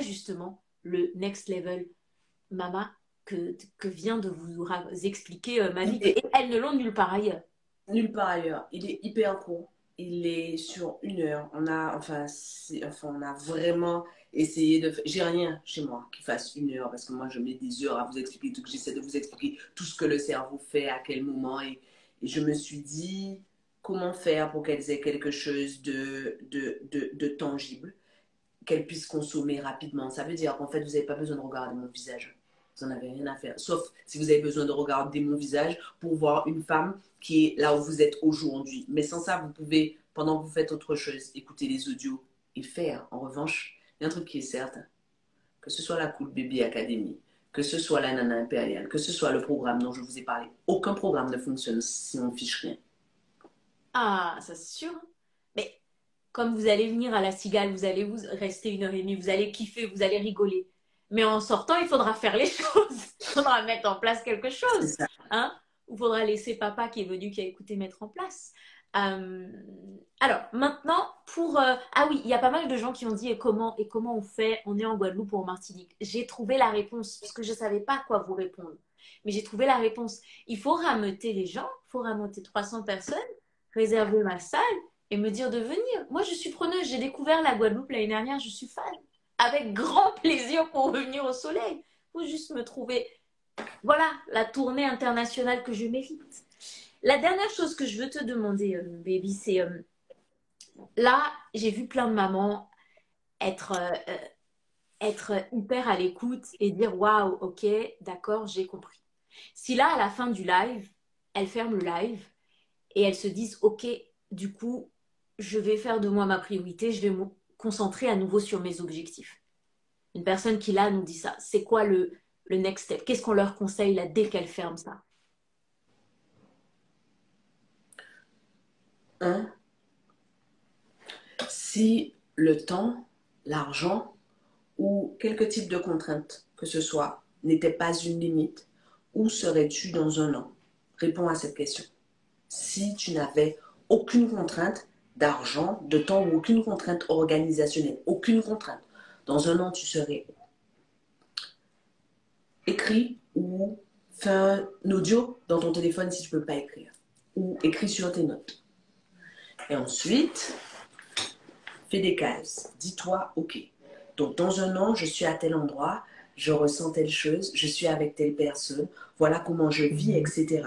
justement le Next Level Mama que vient de vous expliquer Mavic. Et elles ne l'ont nulle part ailleurs. Nulle part ailleurs. Il est hyper court. Il est sur 1 heure. On a vraiment essayé de faire. J'ai rien chez moi qui fasse 1 heure parce que moi, je mets des heures à vous expliquer tout, que j'essaie de vous expliquer tout ce que le cerveau fait, à quel moment. Et je me suis dit, comment faire pour qu'elles aient quelque chose de tangible, qu'elles puissent consommer rapidement. Ça veut dire qu'en fait, vous n'avez pas besoin de regarder mon visage. Vous n'en avez rien à faire. Sauf si vous avez besoin de regarder mon visage pour voir une femme qui est là où vous êtes aujourd'hui. Mais sans ça, vous pouvez, pendant que vous faites autre chose, écouter les audios et faire. En revanche, il y a un truc qui est certain. Que ce soit la Cool Baby Academy, que ce soit la Nana Impériale, que ce soit le programme dont je vous ai parlé. Aucun programme ne fonctionne si on ne fiche rien. Ah, ça c'est sûr. Mais comme vous allez venir à la Cigale, vous allez rester 1 heure et demie, vous allez kiffer, vous allez rigoler. Mais en sortant, il faudra faire les choses. Il faudra mettre en place quelque chose. Hein? Il faudra laisser papa qui est venu, qui a écouté, mettre en place. Alors, maintenant, ah oui, il y a pas mal de gens qui ont dit et comment on fait? On est en Guadeloupe ou en Martinique. J'ai trouvé la réponse parce que je ne savais pas quoi vous répondre. Mais j'ai trouvé la réponse. Il faut rameuter les gens, il faut rameuter 300 personnes, réserver ma salle et me dire de venir. Moi, je suis preneuse. J'ai découvert la Guadeloupe l'année dernière. Je suis fan. Avec grand plaisir pour revenir au soleil. Il faut juste me trouver, voilà, la tournée internationale que je mérite. La dernière chose que je veux te demander, baby, c'est là, j'ai vu plein de mamans être, être hyper à l'écoute et dire waouh, ok, d'accord, j'ai compris. Si là, à la fin du live, elles ferment le live et elles se disent ok, du coup, je vais faire de moi ma priorité, je vais me concentrer à nouveau sur mes objectifs. Une personne qui là nous dit ça, c'est quoi le next step? Qu'est-ce qu'on leur conseille là dès qu'elles ferment ça? Un, si le temps, l'argent ou quelque type de contrainte que ce soit n'était pas une limite, où serais-tu dans un an? Réponds à cette question. Si tu n'avais aucune contrainte d'argent, de temps ou aucune contrainte organisationnelle, aucune contrainte, dans un an, tu serais écrit ou fais un audio dans ton téléphone si tu ne peux pas écrire, ou écris sur tes notes. Et ensuite, fais des cases. Dis-toi, ok, donc dans un an, je suis à tel endroit, je ressens telle chose, je suis avec telle personne, voilà comment je vis, etc.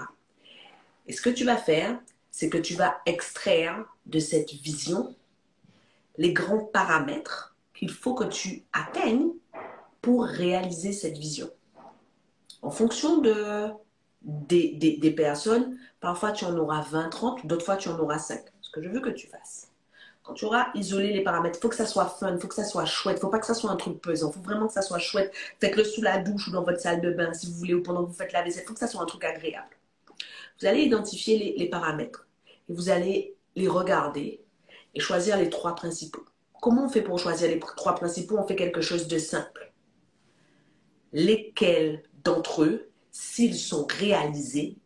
Et ce que tu vas faire, c'est que tu vas extraire de cette vision les grands paramètres qu'il faut que tu atteignes pour réaliser cette vision. En fonction des personnes, parfois tu en auras 20, 30, d'autres fois tu en auras 5. Ce que je veux que tu fasses. Quand tu auras isolé les paramètres, il faut que ça soit fun, il faut que ça soit chouette, il ne faut pas que ça soit un truc pesant, il faut vraiment que ça soit chouette. Faites-le sous la douche ou dans votre salle de bain si vous voulez, ou pendant que vous faites la vaisselle, il faut que ça soit un truc agréable. Vous allez identifier les paramètres et vous allez les regarder et choisir les 3 principaux. Comment on fait pour choisir les 3 principaux? On fait quelque chose de simple. Lesquels d'entre eux, s'ils sont réalisés,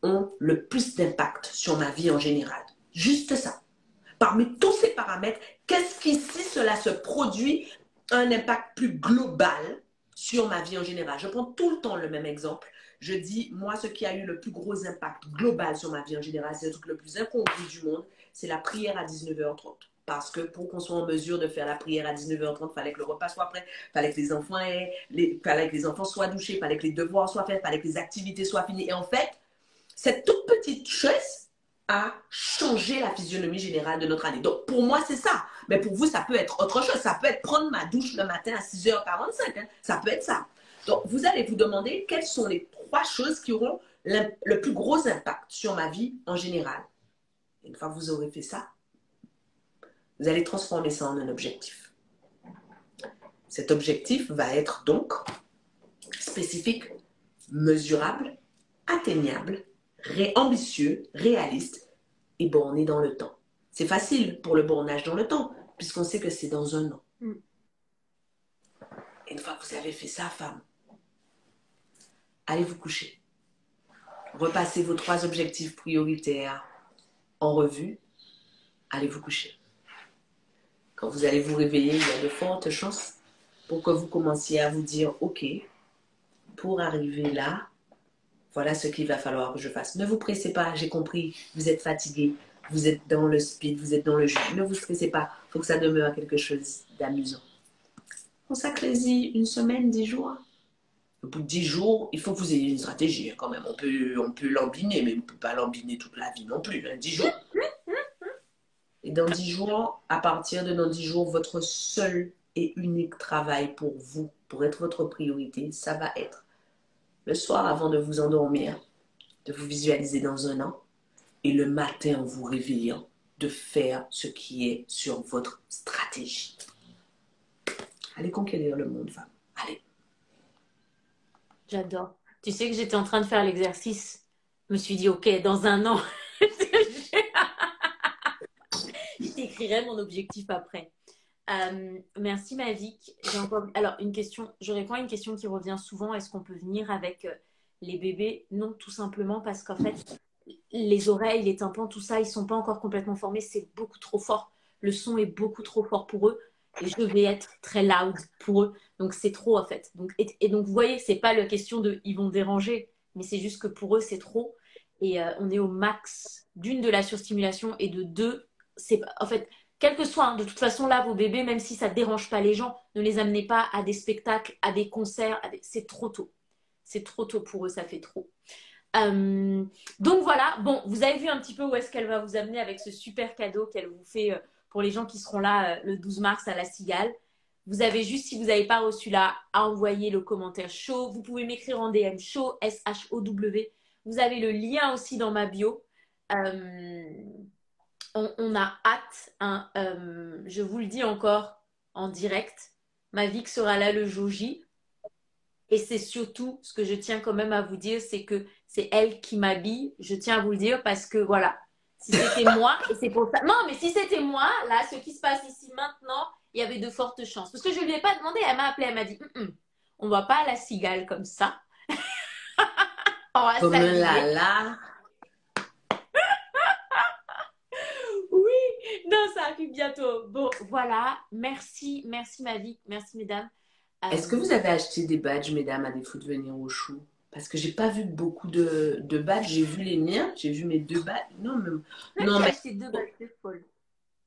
ont le plus d'impact sur ma vie en général? Juste ça. Parmi tous ces paramètres, qu'est-ce qui, si cela se produit, un impact plus global sur ma vie en général? Je prends tout le temps le même exemple. Je dis, moi, ce qui a eu le plus gros impact global sur ma vie en général, c'est le truc le plus incongru du monde, c'est la prière à 19h30. Parce que pour qu'on soit en mesure de faire la prière à 19h30, il fallait que le repas soit prêt, il fallait que les enfants soient douchés, il fallait que les devoirs soient faits, il fallait que les activités soient finies. Et en fait, cette toute petite chose a changé la physionomie générale de notre année. Donc, pour moi, c'est ça. Mais pour vous, ça peut être autre chose. Ça peut être prendre ma douche le matin à 6h45. Hein. Ça peut être ça. Donc, vous allez vous demander quelles sont les 3 choses qui auront le plus gros impact sur ma vie en général. Et une fois que vous aurez fait ça, vous allez transformer ça en un objectif. Cet objectif va être donc spécifique, mesurable, atteignable, ambitieux, réaliste et borné dans le temps. C'est facile pour le bornage dans le temps, puisqu'on sait que c'est dans un an. Et une fois que vous avez fait ça, femme, allez vous coucher. Repassez vos 3 objectifs prioritaires en revue. Allez vous coucher. Quand vous allez vous réveiller, il y a de fortes chances pour que vous commenciez à vous dire, ok, pour arriver là, voilà ce qu'il va falloir que je fasse. Ne vous pressez pas, j'ai compris, vous êtes fatigué, vous êtes dans le speed, vous êtes dans le jus. Ne vous stressez pas, il faut que ça demeure quelque chose d'amusant. Consacrez-y une semaine, 10 jours. Au bout de 10 jours, il faut que vous ayez une stratégie quand même. On peut l'embiner, mais on ne peut pas l'embiner toute la vie non plus. 10 jours. Et dans 10 jours, à partir de dans 10 jours, votre seul et unique travail pour vous, pour être votre priorité, ça va être le soir avant de vous endormir, de vous visualiser dans un an, et le matin en vous réveillant, de faire ce qui est sur votre stratégie. Allez conquérir le monde, femme. Allez. J'adore. Tu sais que j'étais en train de faire l'exercice. Je me suis dit, ok, dans un an, je t'écrirai mon objectif après. Merci Mavic. J'ai encore... Alors, une question, je réponds à une question qui revient souvent. Est-ce qu'on peut venir avec les bébés? Non, tout simplement parce qu'en fait, les oreilles, les tympans, tout ça, ils sont pas encore complètement formés. C'est beaucoup trop fort. Le son est beaucoup trop fort pour eux. et je vais être très loud pour eux. Donc c'est trop en fait. Donc, et donc vous voyez, c'est pas la question de ils vont déranger, mais c'est juste que pour eux c'est trop. Et on est au max d'une de la surstimulation et de deux, c'est en fait, quel que soit, hein, de toute façon là, vos bébés, même si ça dérange pas les gens, ne les amenez pas à des spectacles, à des concerts, c'est trop tôt. C'est trop tôt pour eux, ça fait trop. Euh, donc voilà, bon, vous avez vu un petit peu où est-ce qu'elle va vous amener avec ce super cadeau qu'elle vous fait pour les gens qui seront là le 12 mars à la Cigale. Vous avez juste, si vous n'avez pas reçu là, à envoyer le commentaire chaud. Vous pouvez m'écrire en DM chaud, S-H-O-W. Vous avez le lien aussi dans ma bio. Euh, on a hâte, hein, je vous le dis encore en direct. Ma vie sera là le jour J. Et c'est surtout ce que je tiens quand même à vous dire, c'est que c'est elle qui m'habille. Je tiens à vous le dire parce que voilà, si c'était moi, et c'est pour ça. Non, mais si c'était moi, là, ce qui se passe ici maintenant, il y avait de fortes chances. Parce que je ne lui ai pas demandé, elle m'a appelé, elle m'a dit, on ne va pas à la Cigale comme ça. On va Comme un s'habiller. lala. Oui, non, ça arrive bientôt. Bon, voilà. Merci, merci ma vie, merci mesdames. Est-ce que vous avez acheté des badges, mesdames, à défaut de venir au show? Parce que j'ai pas vu beaucoup de badges. J'ai vu les miens, j'ai vu mes 2 badges. Non, mais Acheté 2 badges, c'est folle.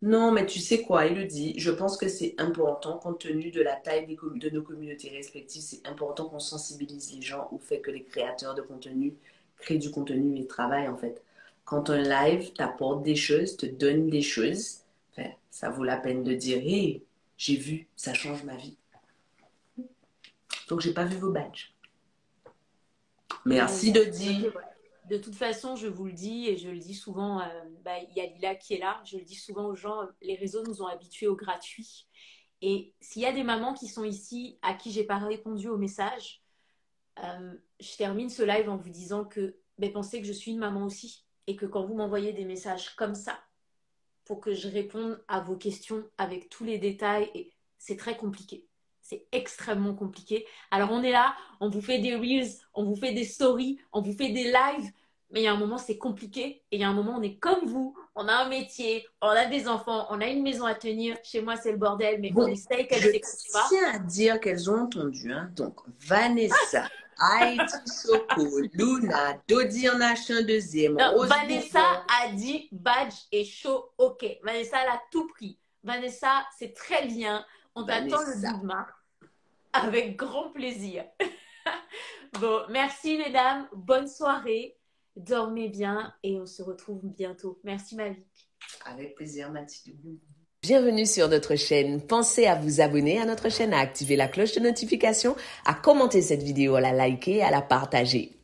non, mais tu sais quoi, Elodie, je pense que c'est important, compte tenu de la taille de nos communautés respectives, c'est important qu'on sensibilise les gens au fait que les créateurs de contenu créent du contenu et travaillent en fait. Quand un live t'apporte des choses, te donne des choses, enfin, ça vaut la peine de dire, hé, j'ai vu, ça change ma vie. Donc j'ai pas vu vos badges. Merci Dodi. De toute façon, je vous le dis et je le dis souvent, il y a Lila qui est là, je le dis souvent aux gens, les réseaux nous ont habitués au gratuit. Et s'il y a des mamans qui sont ici à qui j'ai pas répondu au message, je termine ce live en vous disant que pensez que je suis une maman aussi et que quand vous m'envoyez des messages comme ça pour que je réponde à vos questions avec tous les détails, et c'est très compliqué. C'est extrêmement compliqué. Alors on est là, on vous fait des reels, on vous fait des stories, on vous fait des lives, mais il y a un moment c'est compliqué et il y a un moment on est comme vous, on a un métier, on a des enfants, on a une maison à tenir. Chez moi c'est le bordel, mais Bon, on essaye qu'elle je s'écoute pas. tiens à dire qu'elles ont entendu, hein. Donc, Vanessa, Haïti Soko, Luna, Dodi en a acheté un deuxième. Non, Rose Vanessa Bourbon. a dit badge et chaud, ok. Vanessa elle a tout pris. Vanessa, c'est très bien. On t'attend le Vanessa. 12 mars. Avec grand plaisir. Bon, merci mesdames. Bonne soirée. Dormez bien et on se retrouve bientôt. Merci ma vie. Avec plaisir, Mathilde. Bienvenue sur notre chaîne. Pensez à vous abonner à notre chaîne, à activer la cloche de notification, à commenter cette vidéo, à la liker, à la partager.